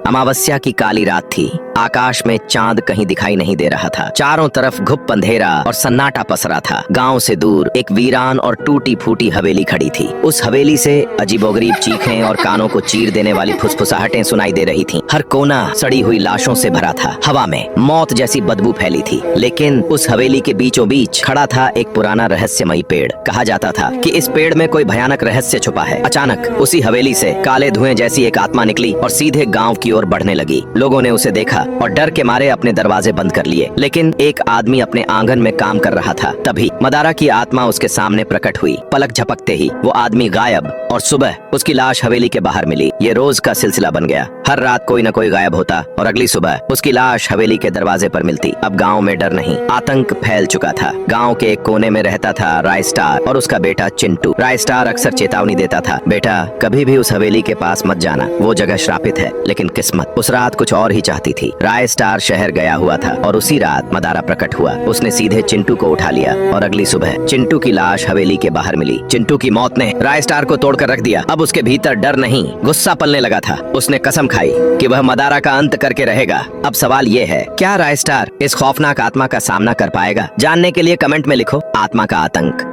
अमावस्या की काली रात थी। आकाश में चांद कहीं दिखाई नहीं दे रहा था। चारों तरफ घुप अंधेरा और सन्नाटा पसरा था। गांव से दूर एक वीरान और टूटी फूटी हवेली खड़ी थी। उस हवेली से अजीबोगरीब चीखें और कानों को चीर देने वाली फुसफुसाहटें सुनाई दे रही थीं। हर कोना सड़ी हुई लाशों से भरा था। हवा में मौत जैसी बदबू फैली थी। लेकिन उस हवेली के बीचों बीच खड़ा था एक पुराना रहस्यमयी पेड़। कहा जाता था कि इस पेड़ में कोई भयानक रहस्य छुपा है। अचानक उसी हवेली से काले धुएं जैसी एक आत्मा निकली और सीधे गांव की ओर बढ़ने लगी। लोगों ने उसे देखा और डर के मारे अपने दरवाजे बंद कर लिए। लेकिन एक आदमी अपने आंगन में काम कर रहा था। तभी मदारा की आत्मा उसके सामने प्रकट हुई। पलक झपकते ही वो आदमी गायब और सुबह उसकी लाश हवेली के बाहर मिली। ये रोज का सिलसिला बन गया। हर रात कोई न कोई गायब होता और अगली सुबह उसकी लाश हवेली के दरवाजे पर मिलती। अब गांव में डर नहीं, आतंक फैल चुका था। गांव के एक कोने में रहता था राय स्टार और उसका बेटा चिंटू। राय स्टार अक्सर चेतावनी देता था, बेटा कभी भी उस हवेली के पास मत जाना, वो जगह श्रापित है। लेकिन किस्मत उस रात कुछ और ही चाहती थी। राय स्टार शहर गया हुआ था और उसी रात मदारा प्रकट हुआ। उसने सीधे चिंटू को उठा लिया और अगली सुबह चिंटू की लाश हवेली के बाहर मिली। चिंटू की मौत ने राय स्टार को तोड़कर रख दिया। अब उसके भीतर डर नहीं, गुस्सा पलने लगा था। उसने कसम खाई कि वह मदारा का अंत करके रहेगा। अब सवाल ये है, क्या राय स्टार इस खौफनाक आत्मा का सामना कर पाएगा? जानने के लिए कमेंट में लिखो आत्मा का आतंक।